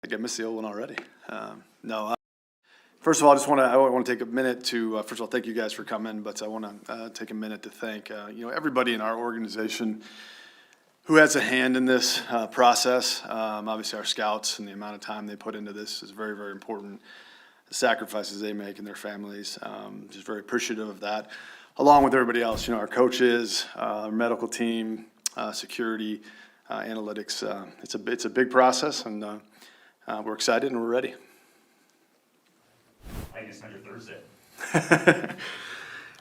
think I missed the old one already. No. First of all, I want to take a minute to, first of all, thank you guys for coming, but I want to take a minute to thank, everybody in our organization who has a hand in this process. Obviously, our scouts and the amount of time they put into this is very, very important. The sacrifices they make and their families, just very appreciative of that. Along with everybody else, our coaches, our medical team, security, analytics. It's a big process, and we're excited and we're ready. I guess on your Thursday.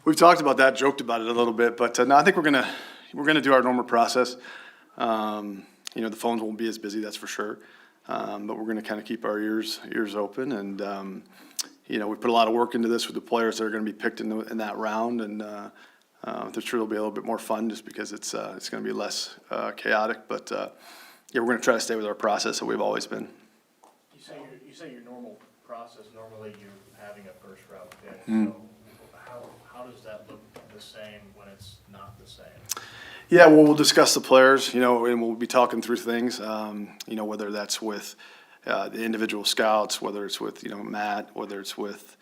We've talked about that, joked about it a little bit, but no, I think we're gonna do our normal process. The phones won't be as busy, that's for sure, but we're gonna kind of keep our ears open, and we put a lot of work into this with the players that are gonna be picked in that round, and I'm sure it'll be a little bit more fun just because it's gonna be less chaotic, but we're gonna try to stay with our process that we've always been. You say your normal process, normally you're having a first round pick, Mm. so how does that look the same when it's not the same? Yeah, well, we'll discuss the players, and we'll be talking through things, whether that's with the individual scouts, whether it's with, Matt, whether it's with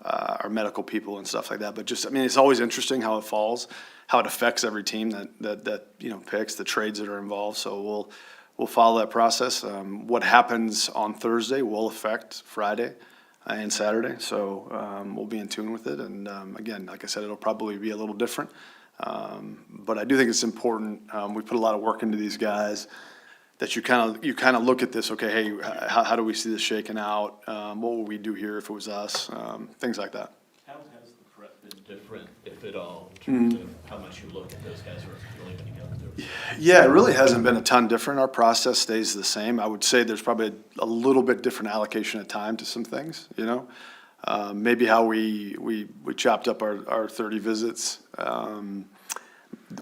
our medical people and stuff like that. But it's always interesting how it falls, how it affects every team that picks, the trades that are involved. So we'll follow that process. What happens on Thursday will affect Friday and Saturday. So we'll be in tune with it. And again, like I said, it'll probably be a little different. But I do think it's important. We put a lot of work into these guys that you kind of look at this. Okay, hey, how do we see this shaking out? What would we do here if it was us? Things like that. How has the prep been different, if at all, in terms of how much you look at those guys who are really going to go through? Yeah, it really hasn't been a ton different. Our process stays the same. I would say there's probably a little bit different allocation of time to some things. Maybe how we chopped up our 30 visits.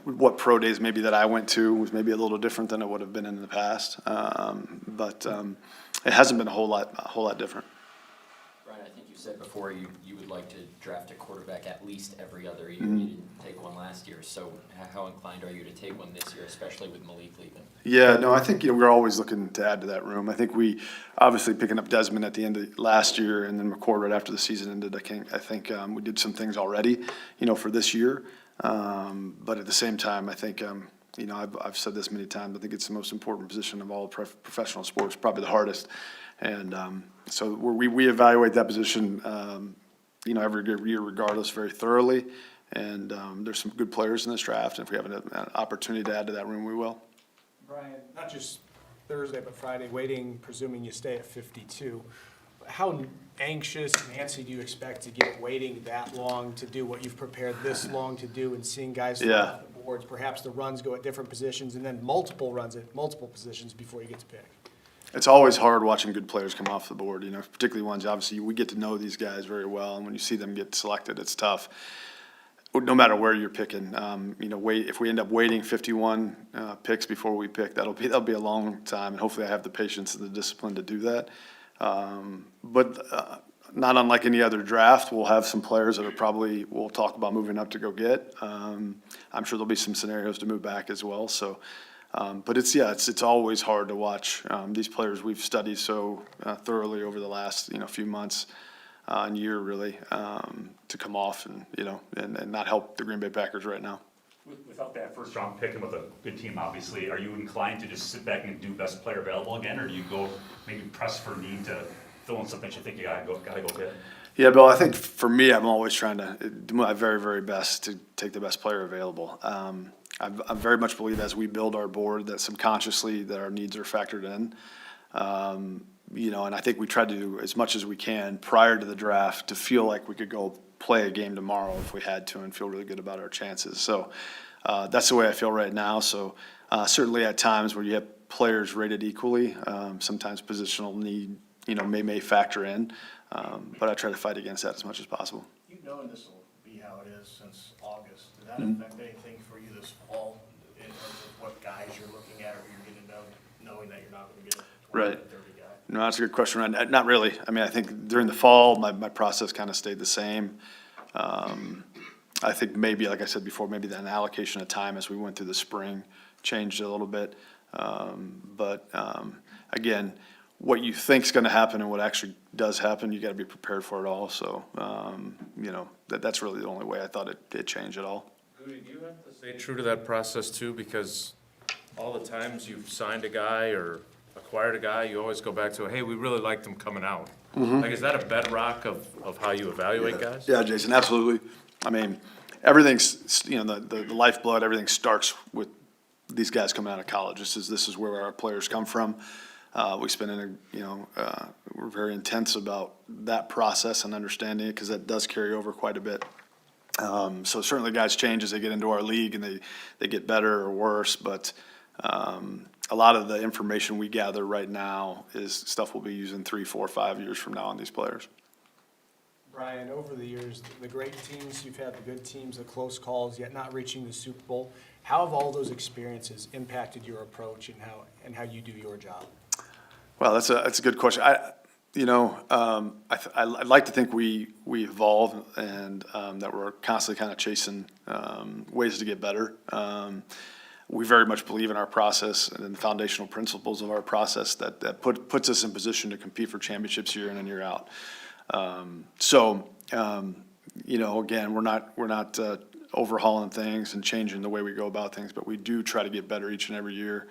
What pro days maybe that I went to was maybe a little different than it would have been in the past. But it hasn't been a whole lot different. Brian, I think you said before you would like to draft a quarterback at least every other year. You didn't take one last year, so how inclined are you to take one this year, especially with Malik leaving? Yeah, no, I think we're always looking to add to that room. I think we obviously picking up Desmond at the end of last year and then McCord right after the season ended. I think we did some things already, for this year. But at the same time, I think I've said this many times. I think it's the most important position of all professional sports, probably the hardest. And so we evaluate that position, every year regardless, very thoroughly. And there's some good players in this draft. And if we have an opportunity to add to that room, we will. Brian, not just Thursday, but Friday, waiting, presuming you stay at 52. How anxious and antsy do you expect to get waiting that long to do what you've prepared this long to do, and seeing guys fall off the boards? Perhaps the runs go at different positions and then multiple runs at multiple positions before you get to pick. It's always hard watching good players come off the board, particularly ones, obviously, we get to know these guys very well, and when you see them get selected, it's tough. No matter where you're picking, if we end up waiting 51 picks before we pick, that'll be a long time, and hopefully I have the patience and the discipline to do that. But not unlike any other draft, we'll have some players that we'll talk about moving up to go get. I'm sure there'll be some scenarios to move back as well. So, but it's always hard to watch these players we've studied so thoroughly over the last few months and year really to come off and not help the Green Bay Packers right now. Without that first round pick and with a good team, obviously, are you inclined to just sit back and do best player available again, or do you go maybe press for need to fill in something you think you gotta go get? Yeah, Bill, I think for me, I'm always trying to do my very, very best to take the best player available. I very much believe as we build our board that subconsciously that our needs are factored in. And I think we try to do as much as we can prior to the draft to feel like we could go play a game tomorrow if we had to and feel really good about our chances. So that's the way I feel right now. So certainly at times where you have players rated equally, sometimes positional need, may factor in. But I try to fight against that as much as possible. You've known this will be how it is since August. Did that affect anything for you this fall in terms of what guys you're looking at or who you're getting to know, knowing that you're not going to get a 20 Right. to 30 guy? No, that's a good question. Not really. I think during the fall, my process kind of stayed the same. I think maybe, like I said before, maybe an allocation of time as we went through the spring changed a little bit. But again, what you think's gonna happen and what actually does happen, you gotta be prepared for it all. So, you know, that's really the only way I thought it changed at all. Do you have to stay true to that process too? Because all the times you've signed a guy or acquired a guy, you always go back to, hey, we really liked him coming out. Like, is that a bedrock of how you evaluate guys? Yeah, Jason, absolutely. I mean, everything's, you know, the lifeblood, everything starts with these guys coming out of college. This is where our players come from. We spend we're very intense about that process and understanding it, because that does carry over quite a bit. So certainly guys change as they get into our league and they get better or worse, but a lot of the information we gather right now is stuff we'll be using 3, 4, 5 years from now on these players. Brian, over the years, the great teams, you've had the good teams, the close calls, yet not reaching the Super Bowl. How have all those experiences impacted your approach and how you do your job? Well, that's a good question. I'd like to think we evolve and that we're constantly kind of chasing ways to get better. We very much believe in our process and in the foundational principles of our process that puts us in position to compete for championships year in and year out. Again, we're not overhauling things and changing the way we go about things, but we do try to get better each and every year.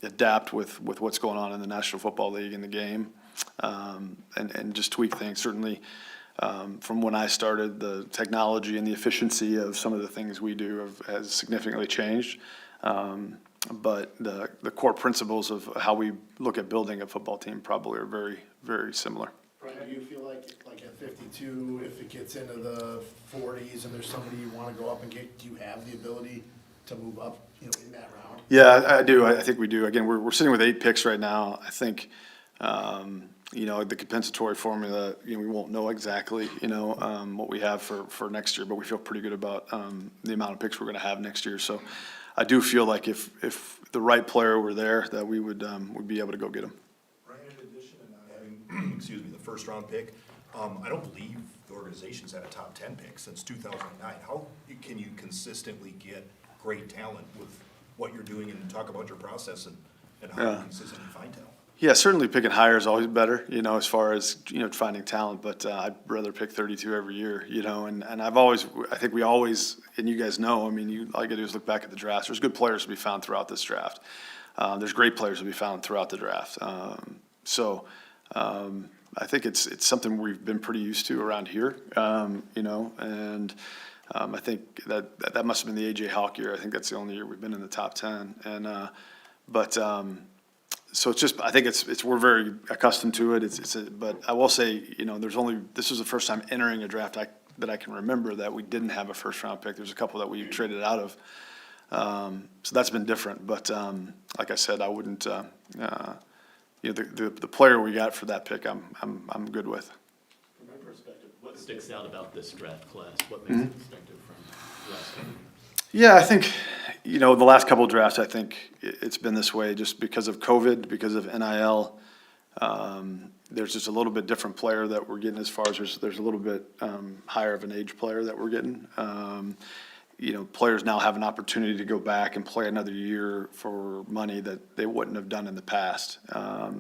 Adapt with what's going on in the National Football League and the game, and just tweak things. Certainly, from when I started, the technology and the efficiency of some of the things we do has significantly changed. But the core principles of how we look at building a football team probably are very, very similar. Brian, do you feel like at 52, if it gets into the 40s and there's somebody you want to go up and get, do you have the ability to move up, in that round? Yeah, I do. I think we do. Again, we're sitting with 8 picks right now. I think, the compensatory formula, we won't know exactly, what we have for next year, but we feel pretty good about the amount of picks we're going to have next year. So I do feel like if the right player were there, that we would be able to go get him. Brian, in addition to not having, the first round pick, I don't believe the organization's had a top 10 pick since 2009. How can you consistently get great talent with what you're doing, and talk about your process and how you consistently find talent? Yeah, certainly picking higher is always better, as far as, finding talent, but I'd rather pick 32 every year, and I think we always, and you guys know, all you gotta do is look back at the drafts. There's good players to be found throughout this draft. There's great players to be found throughout the draft. I think it's something we've been pretty used to around here, and I think that must have been the A.J. Hawk year. I think that's the only year we've been in the top 10, and so it's just, I think we're very accustomed to it. But I will say, this was the first time entering a draft that I can remember that we didn't have a first round pick. There's a couple that we traded out of, so that's been different. But like I said, I wouldn't. The player we got for that pick, I'm good with. From my perspective, what sticks out about this draft class? What makes it distinctive from last couple of years? Yeah, I think, the last couple of drafts, I think it's been this way just because of COVID, because of NIL. There's just a little bit different player that we're getting as far as there's a little bit higher of an age player that we're getting. Players now have an opportunity to go back and play another year for money that they wouldn't have done in the past. I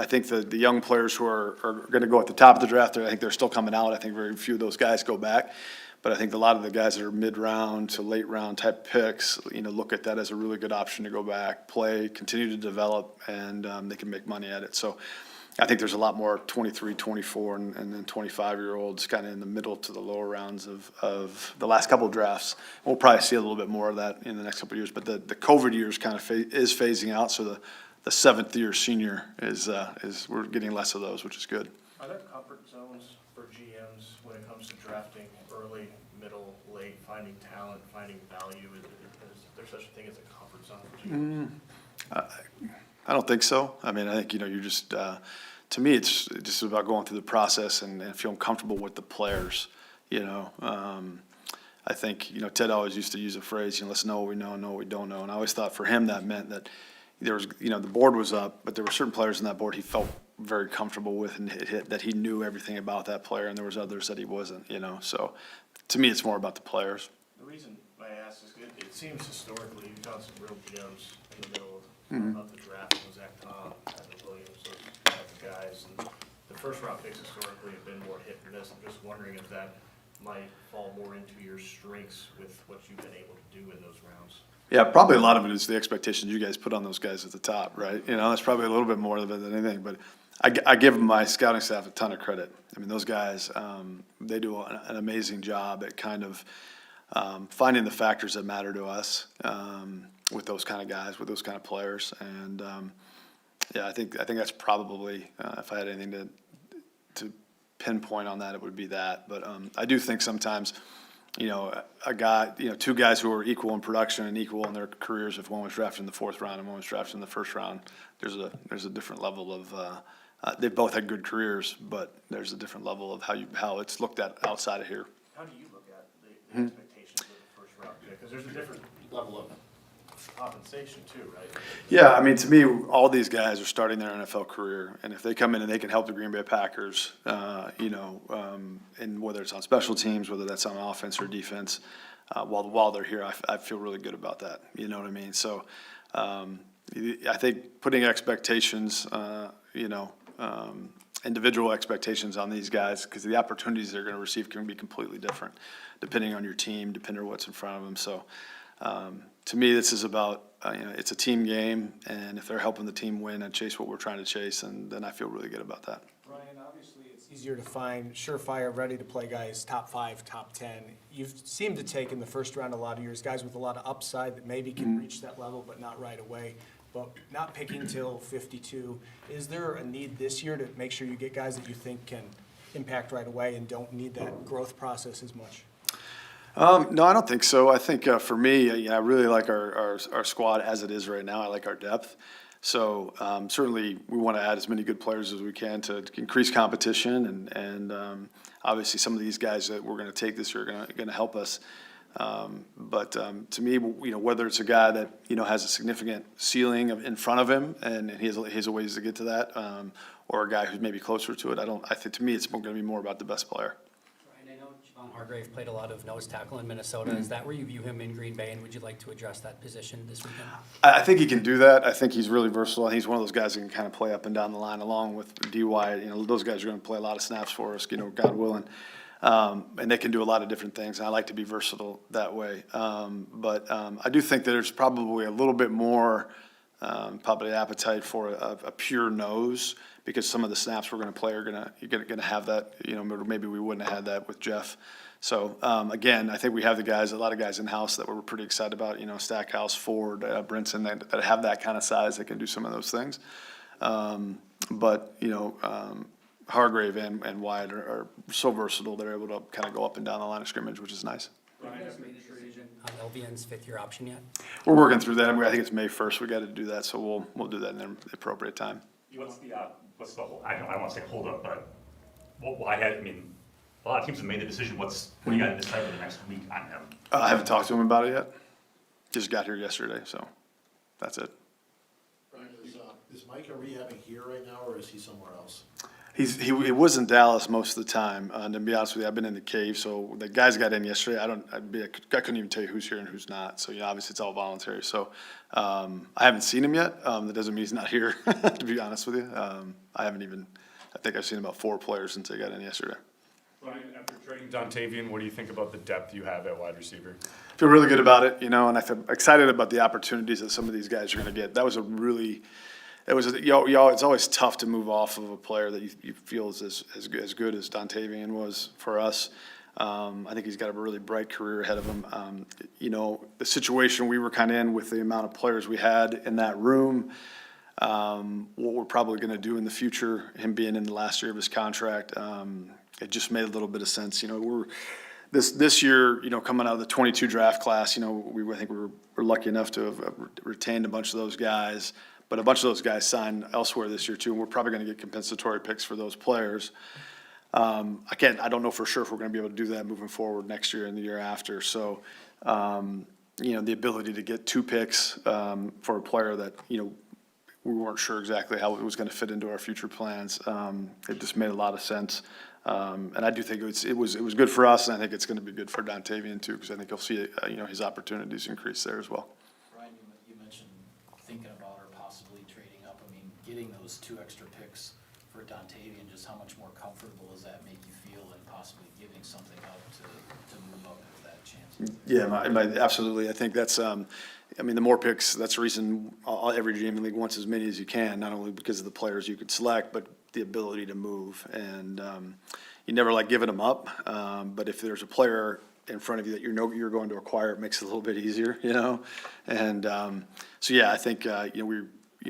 think the young players who are going to go at the top of the draft, I think they're still coming out. I think very few of those guys go back. But I think a lot of the guys that are mid-round to late-round type picks, look at that as a really good option to go back, play, continue to develop, and they can make money at it. So I think there's a lot more 23, 24, and then 25-year-olds kind of in the middle to the lower rounds of the last couple of drafts. We'll probably see a little bit more of that in the next couple of years. But the COVID years kind of is phasing out, so the seventh-year senior is we're getting less of those, which is good. Are there comfort zones for GMs when it comes to drafting early, middle, late, finding talent, finding value? Is there such a thing as a comfort zone for GMs? I don't think so. I think, you're just, to me, it's just about going through the process and feeling comfortable with the players, I think, Ted always used to use a phrase, let's know what we know what we don't know. And I always thought for him that meant that there was, the board was up, but there were certain players in that board he felt very comfortable with and that he knew everything about that player, and there was others that he wasn't, So to me, it's more about the players. The reason I ask is it seems historically you've done some real gems in the middle of the draft. Was first round picks historically have been more hit or miss. I'm just wondering if that might fall more into your strengths with what you've been able to do in those rounds. Yeah, probably a lot of it is the expectations you guys put on those guys at the top, right? You know, that's probably a little bit more of it than anything, but I give my scouting staff a ton of credit. I mean, those guys, they do an amazing job at kind of finding the factors that matter to us with those kind of guys, with those kind of players. And yeah, I think that's probably, if I had anything to pinpoint on that, it would be that. But I do think sometimes, you know, two guys who are equal in production and equal in their careers, if one was drafted in the 4th round and one was drafted in the 1st round, there's a different level of, they both had good careers, but there's a different level of how it's looked at outside of here. How do you look at the expectations of the first round pick? Because there's a different level of compensation too, right? Yeah, I mean, to me, all these guys are starting their NFL career, and if they come in and they can help the Green Bay Packers, and whether it's on special teams, whether that's on offense or defense, while they're here, I feel really good about that. You know what I mean? So I think putting expectations, individual expectations on these guys, because the opportunities they're going to receive can be completely different, depending on your team, depending on what's in front of them. So to me, this is about, it's a team game, and if they're helping the team win and chase what we're trying to chase, and then I feel really good about that. Ryan, obviously, it's easier to find surefire, ready-to-play guys, top 5, top 10. You've seemed to take in the first round a lot of years, guys with a lot of upside that maybe can reach that level, but not right away. But not picking till 52. Is there a need this year to make sure you get guys that you think can impact right away and don't need that growth process as much? No, I don't think so. I think for me, I really like our squad as it is right now. I like our depth. So certainly we want to add as many good players as we can to increase competition, and obviously some of these guys that we're going to take this year are going to help us. But to me, whether it's a guy that has a significant ceiling in front of him and he has a ways to get to that, or a guy who's maybe closer to it, I think to me it's going to be more about the best player. Ryan, I know Javon Hargrave played a lot of nose tackle in Minnesota. Is that where you view him in Green Bay, and would you like to address that position this weekend? I think he can do that. I think he's really versatile. He's one of those guys that can kind of play up and down the line along with D.Y. Those guys are going to play a lot of snaps for us, God willing. And they can do a lot of different things, and I like to be versatile that way. But I do think there's probably a little bit more probably appetite for a pure nose, because some of the snaps we're going to play are going to have that. Maybe we wouldn't have had that with Jeff. So again, I think we have a lot of guys in house that we're pretty excited about. Stackhouse, Ford, Brinson, that have that kind of size that can do some of those things. But Hargrave and Wyatt are so versatile. They're able to kind of go up and down the line of scrimmage, which is nice. Have you guys made a decision on LVN's 5th-year option yet? We're working through that. I think it's May 1st. We got to do that, so we'll do that in the appropriate time. What's the whole, I don't want to say hold up, but a lot of teams have made the decision. What do you got to decide for the next week on him? I haven't talked to him about it yet. Just got here yesterday, so that's it. Brian, is Micah rehabbing here right now, or is he somewhere else? He was in Dallas most of the time, and to be honest with you, I've been in the cave. So the guys got in yesterday. I couldn't even tell you who's here and who's not. So obviously it's all voluntary. So I haven't seen him yet. That doesn't mean he's not here. To be honest with you, I think I've seen about 4 players since they got in yesterday. Ryan, after trading Dontavian, what do you think about the depth you have at wide receiver? Feel really good about it, and I feel excited about the opportunities that some of these guys are going to get. It's always tough to move off of a player that you feel is as good as Dontavian was for us. I think he's got a really bright career ahead of him. The situation we were kind of in with the amount of players we had in that room, what we're probably going to do in the future, him being in the last year of his contract, it just made a little bit of sense. This year, coming out of the 22 draft class, I think we're lucky enough to have retained a bunch of those guys. But a bunch of those guys signed elsewhere this year too, and we're probably going to get compensatory picks for those players. I don't know for sure if we're going to be able to do that moving forward next year and the year after. So, the ability to get 2 picks for a player that we weren't sure exactly how it was going to fit into our future plans. It just made a lot of sense, and I do think it was good for us, and I think it's going to be good for Dontavian too, because I think you'll see his opportunities increase there as well. Brian, you mentioned thinking about or possibly trading up. Getting those 2 extra picks for Dontavian, just how much more comfortable does that make you feel in possibly giving something up to move up if that chance? Yeah, absolutely. I think that's, I mean, the more picks, that's the reason every GM in the league wants as many as you can, not only because of the players you could select, but the ability to move. And you never like giving them up, but if there's a player in front of you that you know you're going to acquire, it makes it a little bit easier, you know? And so, yeah, I think,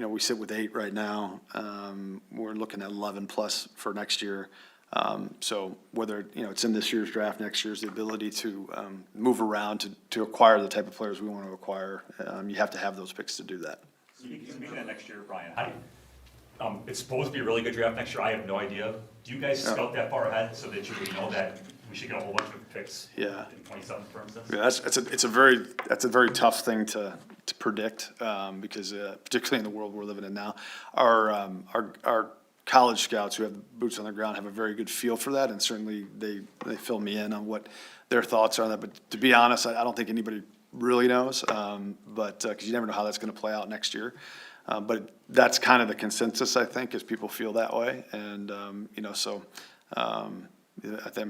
we sit with 8 right now. We're looking at 11 plus for next year. So whether, it's in this year's draft, next year's, the ability to move around to acquire the type of players we want to acquire, you have to have those picks to do that. Speaking of next year, Brian, it's supposed to be a really good draft next year. I have no idea. Do you guys scout that far ahead so that you know that we should get a whole bunch of picks Yeah. in 27, for instance? Yeah, that's a very tough thing to predict, because particularly in the world we're living in now, our college scouts who have boots on the ground have a very good feel for that, and certainly they fill me in on what their thoughts are on that. But to be honest, I don't think anybody really knows, but because you never know how that's going to play out next year. But that's kind of the consensus, I think, is people feel that way, and I'm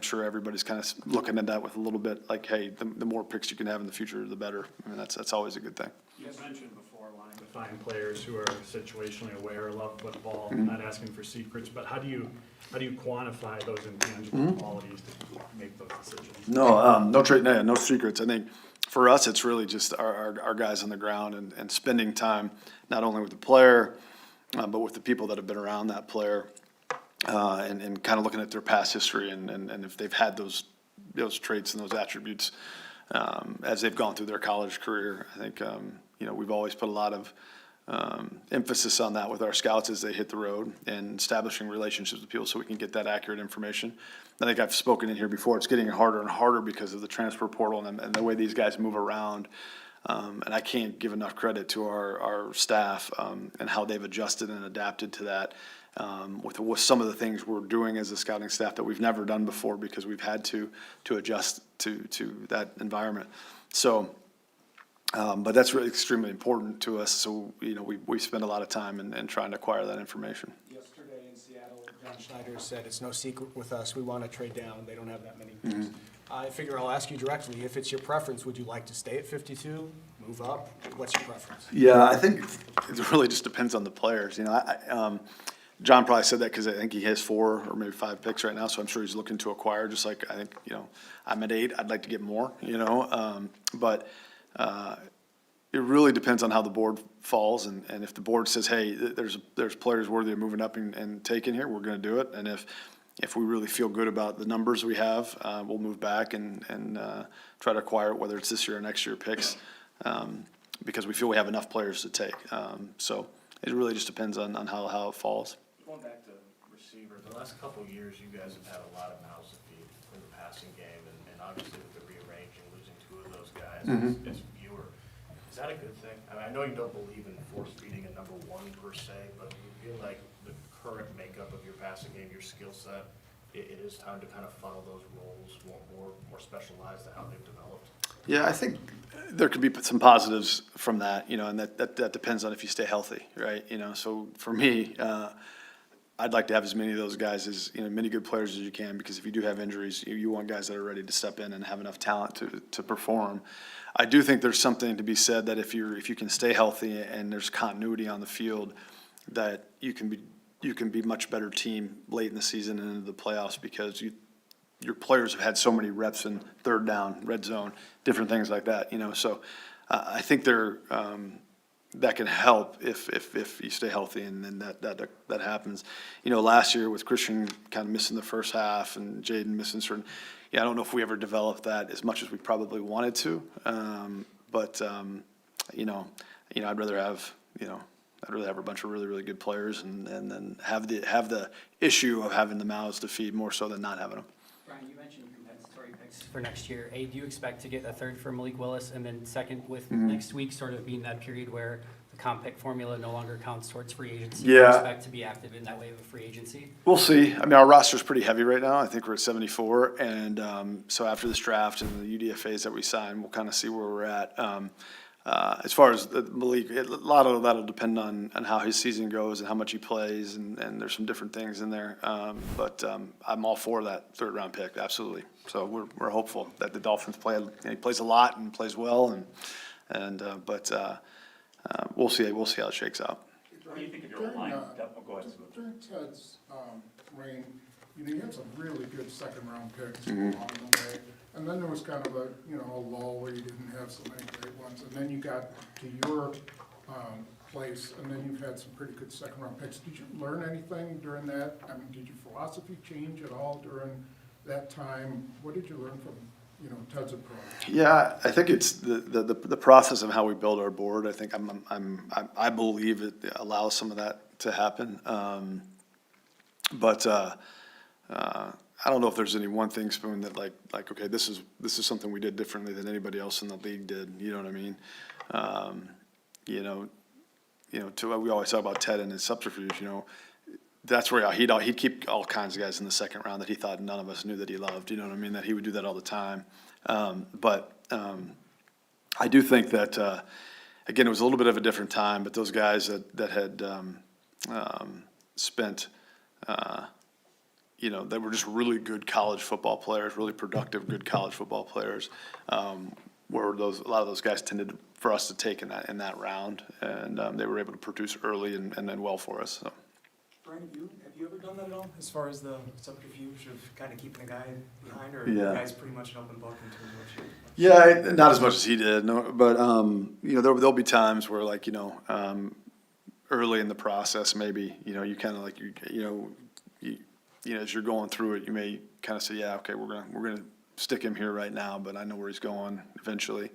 sure everybody's kind of looking at that with a little bit like, hey, the more picks you can have in the future, the better. I mean, that's always a good thing. You mentioned before wanting to find players who are situationally aware, love football, not asking for secrets, but how do you quantify those intangible qualities to make those decisions? No secrets. I think for us, it's really just our guys on the ground and spending time not only with the player, but with the people that have been around that player, and kind of looking at their past history and if they've had those traits and those attributes as they've gone through their college career. I think we've always put a lot of emphasis on that with our scouts as they hit the road and establishing relationships with people so we can get that accurate information. I think I've spoken in here before. It's getting harder and harder because of the transfer portal and the way these guys move around. And I can't give enough credit to our staff and how they've adjusted and adapted to that. With some of the things we're doing as a scouting staff that we've never done before because we've had to adjust to that environment. So, but that's really extremely important to us. So, we spend a lot of time in trying to acquire that information. Yesterday in Seattle, John Schneider said, it's no secret with us, we want to trade down, they don't have that many picks. I figure I'll ask you directly, if it's your preference, would you like to stay at 52, move up? What's your preference? Yeah, I think it really just depends on the players. John probably said that because I think he has 4 or maybe 5 picks right now, so I'm sure he's looking to acquire, just like I think, I'm at 8, I'd like to get more, but it really depends on how the board falls, and if the board says, hey, there's players worthy of moving up and taking here, we're gonna do it, and if we really feel good about the numbers we have, we'll move back and try to acquire it, whether it's this year or next year picks, because we feel we have enough players to take, so it really just depends on how it falls. Going back to receiver, the last couple of years, you guys have had a lot of mouths to feed in the passing game, and obviously with the rearranging, losing 2 of those guys, it's fewer. Is that a good thing? I know you don't believe in force feeding a number 1 per se, but you feel like the current makeup of your passing game, your skill set, it is time to kind of funnel those roles more specialized to how they've developed? Yeah, I think there could be some positives from that, and that depends on if you stay healthy, right? So for me, I'd like to have as many of those guys as, many good players as you can, because if you do have injuries, you want guys that are ready to step in and have enough talent to perform. I do think there's something to be said that if you can stay healthy and there's continuity on the field, that you can be much better team late in the season and into the playoffs, because your players have had so many reps in third down, red zone, different things like that, So I think that can help if you stay healthy and then that happens. Last year with Christian kind of missing the first half and Jaden missing certain, I don't know if we ever developed that as much as we probably wanted to. But I'd rather have a bunch of really, really good players and then have the issue of having the mouths to feed more so than not having them. Brian, you mentioned compensatory picks for next year. A, do you expect to get a third for Malik Willis? And then second, with next week sort of being that period where the comp pick formula no longer counts towards free agency, do you expect to be active in that wave of free agency? We'll see. I mean, our roster's pretty heavy right now. I think we're at 74. And so after this draft and the UDFAs that we sign, we'll kind of see where we're at. as far as Malik, a lot of that'll depend on how his season goes and how much he plays, and there's some different things in there. But I'm all for that third-round pick, absolutely. So we're hopeful that the Dolphins he plays a lot and plays well, but we'll see how it shakes out. What do you think of your line? Go ahead. During Ted's reign, you had some really good second-round picks along the way. And then there was kind of a lull where you didn't have so many great ones. And then you got to your place, and then you've had some pretty good second-round picks. Did you learn anything during that? I mean, did your philosophy change at all during that time? What did you learn from, Ted's approach? Yeah, I think it's the process of how we build our board. I think I believe it allows some of that to happen. But I don't know if there's any one thing, Spoon, that like okay, this is something we did differently than anybody else in the league did. You know what I mean? We always talk about Ted and his subterfuge. That's where he'd keep all kinds of guys in the second round that he thought none of us knew that he loved. You know what I mean? That he would do that all the time. But I do think that again, it was a little bit of a different time. But those guys that had spent. That were just really good college football players, really productive, good college football players. Where a lot of those guys tended for us to take in that round, and they were able to produce early and then well for us. So. Brian, have you ever done that at all, as far as the subterfuge of kind of keeping a guy behind, or Yeah. are you guys pretty much an open book in terms of what you? Yeah, not as much as he did, no, but there'll be times where early in the process, maybe you kind of like as you're going through it, you may kind of say, yeah, okay, we're gonna stick him here right now, but I know where he's going eventually.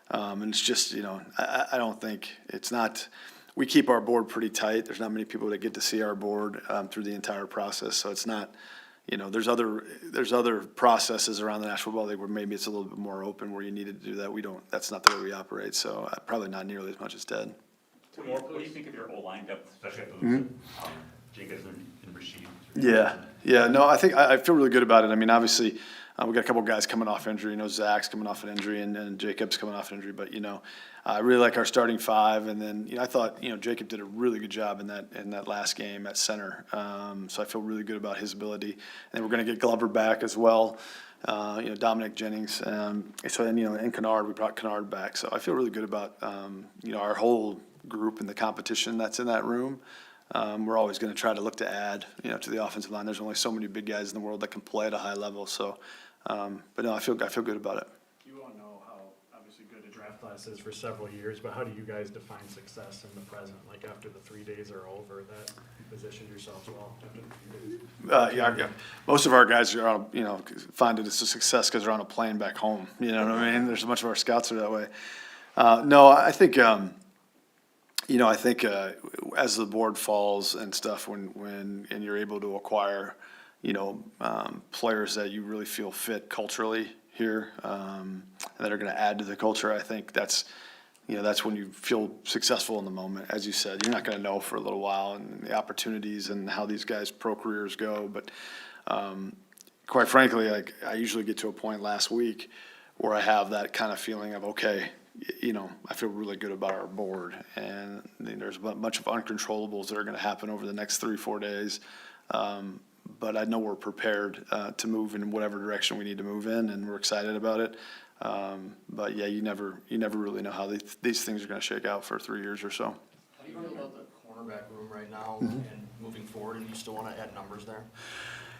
And it's just, I don't think it's not. We keep our board pretty tight. There's not many people that get to see our board through the entire process, so it's not. There's other processes around the National Football League where maybe it's a little bit more open, where you needed to do that. We don't. That's not the way we operate. So probably not nearly as much as Ted. What do you think of your O-line depth, especially after losing Jacobs and Rashid? Yeah. No, I think I feel really good about it. I mean, obviously, we got a couple guys coming off injury. Zach's coming off an injury, and Jacob's coming off an injury. But I really like our starting five. And then I thought Jacob did a really good job in that last game at center. So I feel really good about his ability. And then we're going to get Glover back as well. Dominic Jennings. And Kennard. We brought Kennard back. So I feel really good about our whole group and the competition that's in that room. We're always going to try to look to add, to the offensive line. There's only so many big guys in the world that can play at a high level. So, but no, I feel good about it. You all know how obviously good a draft class is for several years, but how do you guys define success in the present? Like after the 3 days are over, that you positioned yourselves well after the 3 days. Yeah. Most of our guys are on, find it as a success because they're on a plane back home. You know what I mean? There's a bunch of our scouts are that way. No, I think. I think as the board falls and stuff, when you're able to acquire, players that you really feel fit culturally here, and that are going to add to the culture, I think that's when you feel successful in the moment. As you said, you're not going to know for a little while and the opportunities and how these guys' pro careers go. But quite frankly, I usually get to a point last week where I have that kind of feeling of, okay, I feel really good about our board, and there's a bunch of uncontrollables that are going to happen over the next 3-4 days. But I know we're prepared to move in whatever direction we need to move in, and we're excited about it. But yeah, you never really know how these things are going to shake out for 3 years or so. How do you feel about the cornerback room right now and moving forward, and you still want to add numbers there?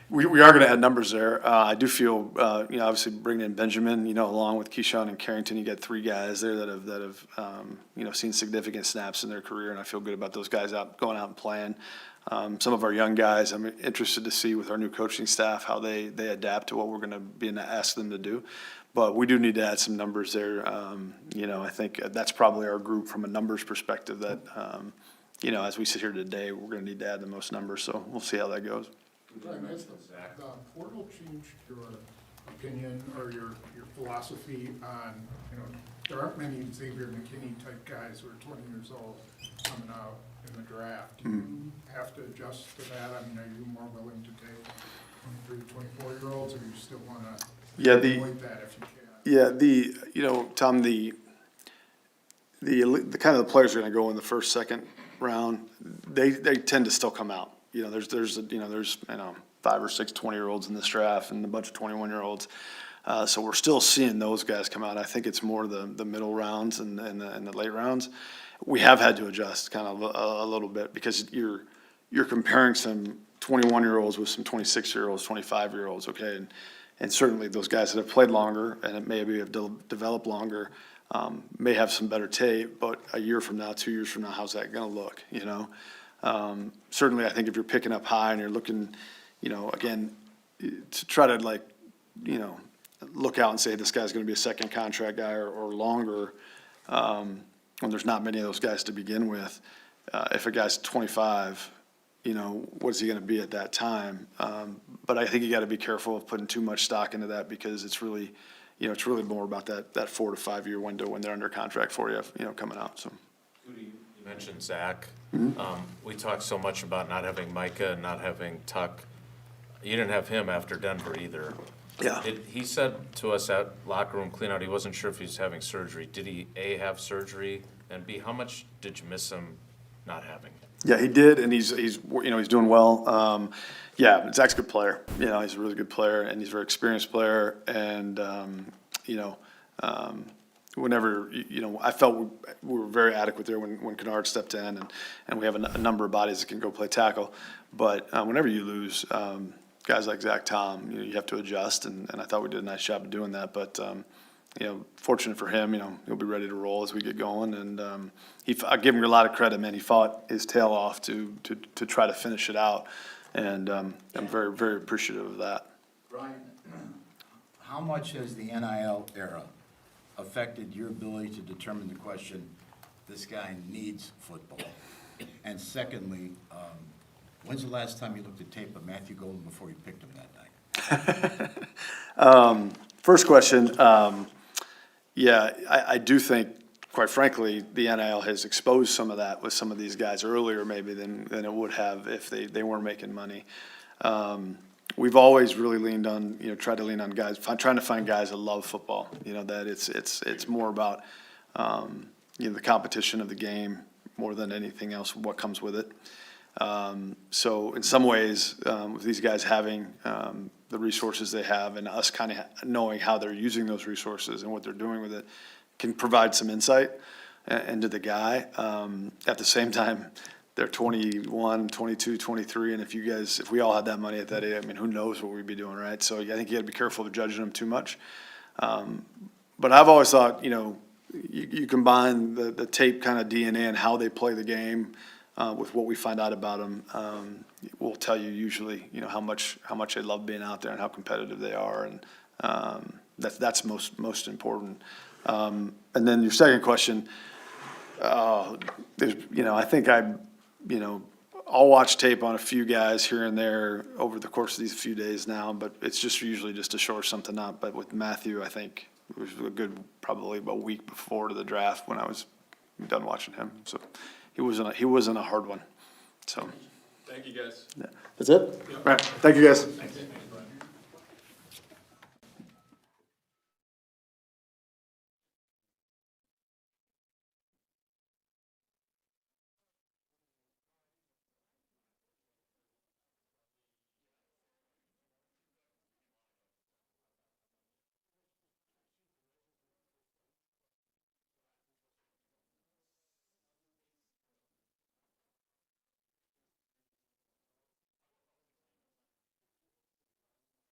We are going to add numbers there. I do feel, obviously bringing in Benjamin, along with Keyshawn and Carrington, you got 3 guys there that have seen significant snaps in their career, and I feel good about those guys going out and playing. Some of our young guys, I'm interested to see with our new coaching staff how they adapt to what we're going to be ask them to do. But we do need to add some numbers there. I think that's probably our group from a numbers perspective that, as we sit here today, we're going to need to add the most numbers. So we'll see how that goes. Brian, has the portal changed your opinion or your philosophy on, there aren't many Xavier McKinney type guys who are 20 years old coming out in the draft. Do you have to adjust to that? I mean, are you more willing to take 23, 24-year-olds, or you still want to avoid that if you can? Yeah, Tom, the kind of the players who are gonna go in the first, second round, they tend to still come out. You know, there's 5 or 6 20-year-olds in this draft and a bunch of 21-year-olds. So we're still seeing those guys come out. I think it's more the middle rounds and the late rounds. We have had to adjust kind of a little bit because you're comparing some 21-year-olds with some 26-year-olds, 25-year-olds, okay? And certainly those guys that have played longer and it maybe have developed longer may have some better tape, but a year from now, 2 years from now, how's that gonna look, you know? Certainly, I think if you're picking up high and you're looking, you know, again, to try to like, you know, look out and say this guy's gonna be a second contract guy or longer, when there's not many of those guys to begin with. If a guy's 25, you know, what's he gonna be at that time? But I think you gotta be careful of putting too much stock into that because it's really, you know, it's really more about that 4 to 5 year window when they're under contract for you, you know, coming out, so. You mentioned Zach. We talked so much about not having Micah and not having Tuck. You didn't have him after Denver either. Yeah. He said to us at locker room cleanout, he wasn't sure if he was having surgery. Did he, A, have surgery, and B, how much did you miss him not having him? Yeah, he did, and he's you know, he's doing well. Yeah, Zach's a good player. You know, he's a really good player, and he's a very experienced player. And you know, whenever you know, I felt we were very adequate there when Kennard stepped in, and we have a number of bodies that can go play tackle. But whenever you lose guys like Zach Tom, you know, you have to adjust, and I thought we did a nice job of doing that. But you know, fortunate for him, you know, he'll be ready to roll as we get going. And I give him a lot of credit, man. He fought his tail off to try to finish it out. And I'm very, very appreciative of that. Brian, how much has the NIL era affected your ability to determine the question, this guy needs football? And secondly, when's the last time you looked at tape of Matthew Golden before you picked him that night? First question, yeah, I do think, quite frankly, the NIL has exposed some of that with some of these guys earlier maybe than it would have if they weren't making money. We've always really leaned on, you know, tried to lean on guys, trying to find guys that love football, you know, that it's more about, you know, the competition of the game more than anything else, what comes with it. So in some ways, with these guys having the resources they have and us kind of knowing how they're using those resources and what they're doing with it can provide some insight into the guy. At the same time, they're 21, 22, 23, and if we all had that money at that age, I mean, who knows what we'd be doing, right? So I think you gotta be careful of judging them too much. But I've always thought, you know, you combine the tape kind of DNA and how they play the game with what we find out about them, will tell you usually, you know, how much they love being out there and how competitive they are, and that's most important. And then your second question, there's, you know, I think I'll watch tape on a few guys here and there over the course of these few days now, but it's just usually just to shore something up. But with Matthew, I think it was a good, probably about a week before to the draft when I was done watching him. So he wasn't a hard one. So. Thank you, guys. Yeah. That's it? All right. Thank you, guys. Thanks.